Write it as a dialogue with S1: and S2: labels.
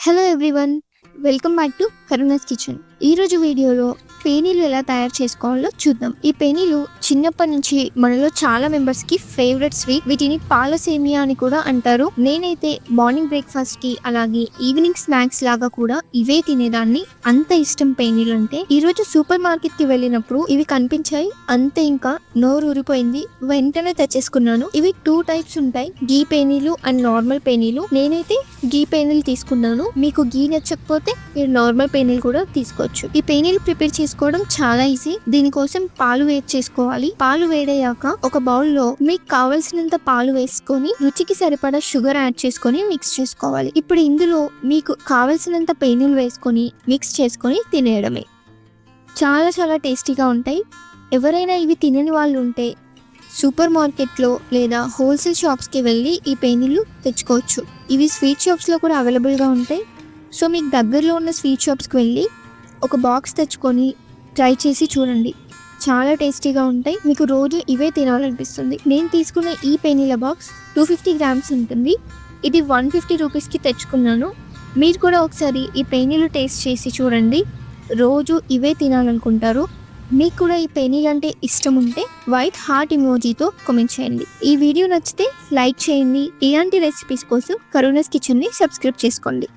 S1: Hello everyone, welcome back to Karuna's kitchen. ఈరోజు వీడియోలో పేనీలు ఎలా తయారు చేసుకోవాలో చూద్దాం. ఈ పేనీలు చిన్నప్పటి నుంచి మనలో చాలా మెంబర్స్ కి ఫేవరెట్ స్వీట్. వీటిని పాల సేమియా అని కూడా అంటారు. నేనైతే మార్నింగ్ బ్రేక్ఫాస్ట్ కి అలాగే ఈవినింగ్ స్నాక్స్ లాగా కూడా ఇవే తినేదాన్ని. అంత ఇష్టం పేనీలు అంటే. ఈ రోజు సూపర్ మార్కెట్ కి వెళ్ళినప్పుడు ఇవి కనిపించాయి, అంతే ఇంకా నోరు ఊరిపోయింది. వెంటనే తెచ్చేసుకున్నాను. ఇవి 2 టైప్స్ ఉంటాయి, గీ పేనీలు అండ్ నార్మల్ పేనీలు. నేనైతే గీ పేనీలు తీసుకున్నాను. మీకు గీ నచ్చకపోతే మీరు నార్మల్ పేనీలు కూడా తీసుకోవచ్చు. ఈ పేనీలు ప్రిపేర్ చేసుకోవడం చాలా ఈజీ. దీనికోసం పాలు వేడి చేసుకోవాలి. పాలు వేడయ్యాక ఒక బౌల్ లో మీకు కావలసినంత పాలు వేసుకొని రుచికి సరిపడా షుగర్ యాడ్ చేసుకొని మిక్స్ చేసుకోవాలి. ఇప్పుడు ఇందులో మీకు కావలసినంత పేనీలు వేసుకొని మిక్స్ చేసుకొని తినేయడమే. చాలా చాలా టేస్టీగా ఉంటాయి. ఎవరైనా ఇవి తినని వాళ్ళు ఉంటే సూపర్ మార్కెట్లో లేదా హోల్సేల్ షాప్స్కి వెళ్ళి ఈ పేనీలు తెచ్చుకోవచ్చు. ఇవి స్వీట్ షాప్స్లో కూడా అవైలబుల్గా ఉంటాయి. సో మీకు దగ్గరలో ఉన్న స్వీట్ షాప్స్కి వెళ్ళి ఒక బాక్స్ తెచ్చుకొని ట్రై చేసి చూడండి. చాలా టేస్టీగా ఉంటాయి. మీకు రోజు ఇవే తినాలనిపిస్తుంది. నేను తీసుకున్న ఈ పేనీల బాక్స్ 250 గ్రామ్స్ ఉంటుంది. ఇది 150 రూపీస్కి తెచ్చుకున్నాను. మీరు కూడా ఒకసారి ఈ పేనీలు టేస్ట్ చేసి చూడండి. రోజు ఇవే తినాలనుకుంటారు. మీకు కూడా ఈ పేనీలు అంటే ఇష్టం ఉంటే వైట్ హార్ట్ ఇమోజీతో కామెంట్ చేయండి. ఈ వీడియో నచ్చితే లైక్ చేయండి. ఇలాంటి రెసిపీస్ కోసం కరుణాస్ కిచెన్ని సబ్స్క్రైబ్ చేసుకోండి.